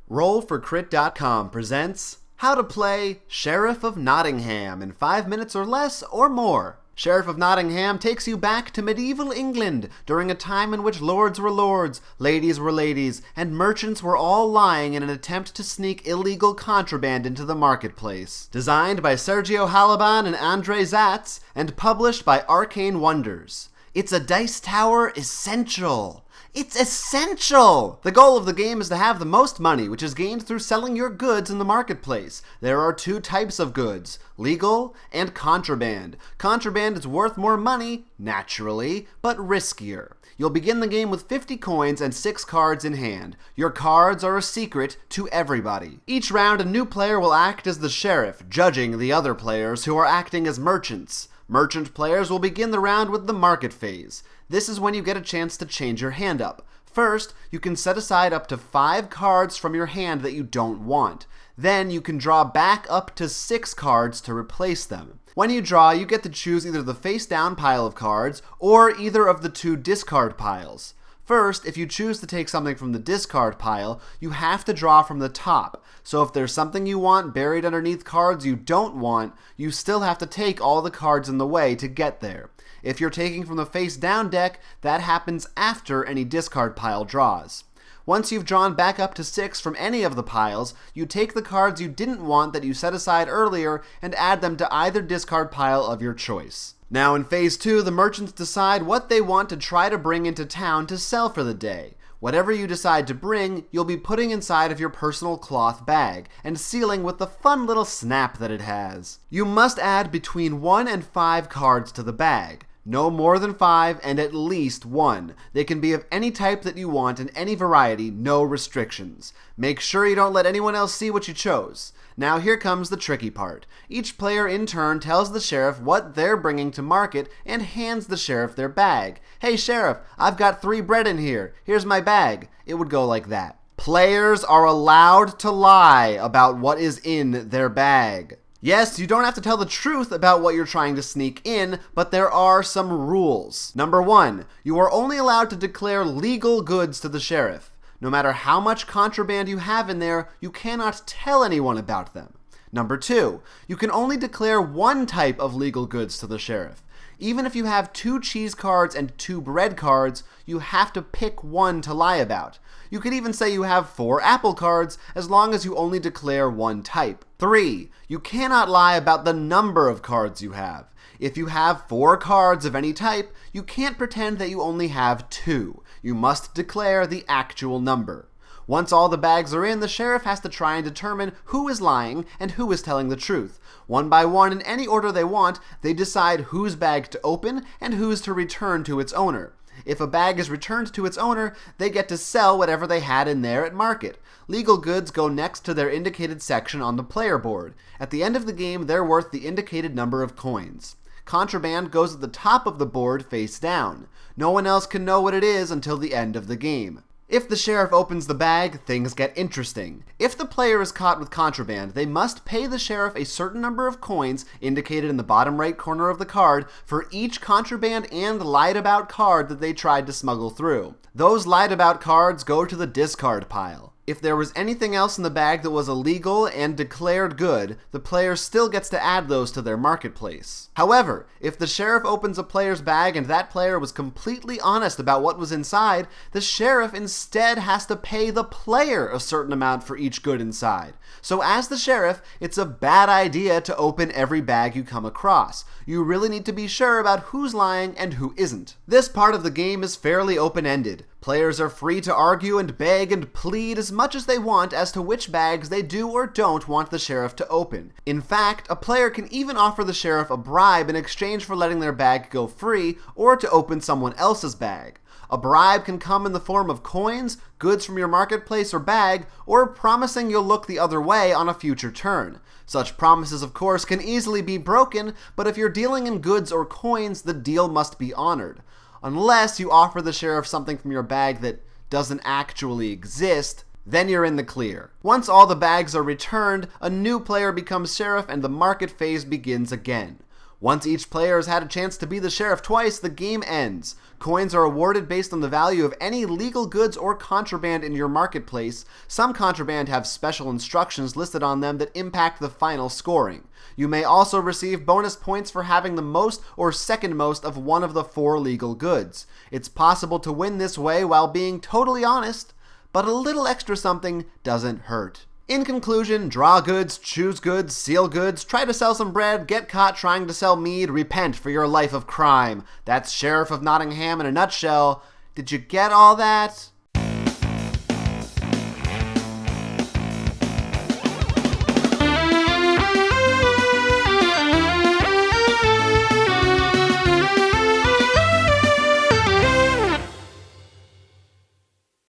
Roll4Crit.com presents How to Play Sheriff of Nottingham in 5 minutes or less or more. Sheriff of Nottingham takes you back to medieval England during a time in which lords were lords, ladies were ladies, and merchants were all lying in an attempt to sneak illegal contraband into the marketplace. Designed by Sergio Halaban and Andre Zatz, and published by Arcane Wonders. It's a dice tower essential. It's essential! The goal of the game is to have the most money, which is gained through selling your goods in the marketplace. There are two types of goods, legal and contraband. Contraband is worth more money, naturally, but riskier. You'll begin the game with 50 coins and 6 cards in hand. Your cards are a secret to everybody. Each round, a new player will act as the sheriff, judging the other players who are acting as merchants. Merchant players will begin the round with the market phase. This is when you get a chance to change your hand up. First, you can set aside up to 5 cards from your hand that you don't want. Then you can draw back up to 6 cards to replace them. When you draw, you get to choose either the face-down pile of cards or either of the 2 discard piles. First, if you choose to take something from the discard pile, you have to draw from the top. So if there's something you want buried underneath cards you don't want, you still have to take all the cards in the way to get there. If you're taking from the face-down deck, that happens after any discard pile draws. Once you've drawn back up to 6 from any of the piles, you take the cards you didn't want that you set aside earlier and add them to either discard pile of your choice. Now in Phase 2, the merchants decide what they want to try to bring into town to sell for the day. Whatever you decide to bring, you'll be putting inside of your personal cloth bag, and sealing with the fun little snap that it has. You must add between 1 and 5 cards to the bag. No more than 5 and at least 1. They can be of any type that you want in any variety, no restrictions. Make sure you don't let anyone else see what you chose. Now here comes the tricky part. Each player in turn tells the sheriff what they're bringing to market and hands the sheriff their bag. Hey sheriff, I've got 3 bread in here. Here's my bag. It would go like that. Players are allowed to lie about what is in their bag. Yes, you don't have to tell the truth about what you're trying to sneak in, but there are some rules. Number 1, you are only allowed to declare legal goods to the sheriff. No matter how much contraband you have in there, you cannot tell anyone about them. Number 2, you can only declare one type of legal goods to the sheriff. Even if you have 2 cheese cards and 2 bread cards, you have to pick one to lie about. You could even say you have 4 apple cards as long as you only declare one type. 3, you cannot lie about the number of cards you have. If you have 4 cards of any type, you can't pretend that you only have 2. You must declare the actual number. Once all the bags are in, the sheriff has to try and determine who is lying and who is telling the truth. One by one, in any order they want, they decide whose bag to open and whose to return to its owner. If a bag is returned to its owner, they get to sell whatever they had in there at market. Legal goods go next to their indicated section on the player board. At the end of the game, they're worth the indicated number of coins. Contraband goes at the top of the board face down. No one else can know what it is until the end of the game. If the sheriff opens the bag, things get interesting. If the player is caught with contraband, they must pay the sheriff a certain number of coins, indicated in the bottom right corner of the card, for each contraband and lied-about card that they tried to smuggle through. Those lied-about cards go to the discard pile. If there was anything else in the bag that was illegal and declared good, the player still gets to add those to their marketplace. However, if the sheriff opens a player's bag and that player was completely honest about what was inside, the sheriff instead has to pay the player a certain amount for each good inside. So as the sheriff, it's a bad idea to open every bag you come across. You really need to be sure about who's lying and who isn't. This part of the game is fairly open-ended. Players are free to argue and beg and plead as much as they want as to which bags they do or don't want the sheriff to open. In fact, a player can even offer the sheriff a bribe in exchange for letting their bag go free or to open someone else's bag. A bribe can come in the form of coins, goods from your marketplace or bag, or promising you'll look the other way on a future turn. Such promises, of course, can easily be broken, but if you're dealing in goods or coins, the deal must be honored. Unless you offer the sheriff something from your bag that doesn't actually exist, then you're in the clear. Once all the bags are returned, a new player becomes sheriff and the market phase begins again. Once each player has had a chance to be the sheriff twice, the game ends. Coins are awarded based on the value of any legal goods or contraband in your marketplace. Some contraband have special instructions listed on them that impact the final scoring. You may also receive bonus points for having the most or second most of one of the 4 legal goods. It's possible to win this way while being totally honest, but a little extra something doesn't hurt. In conclusion, draw goods, choose goods, seal goods, try to sell some bread, get caught trying to sell mead, repent for your life of crime. That's Sheriff of Nottingham in a nutshell. Did you get all that?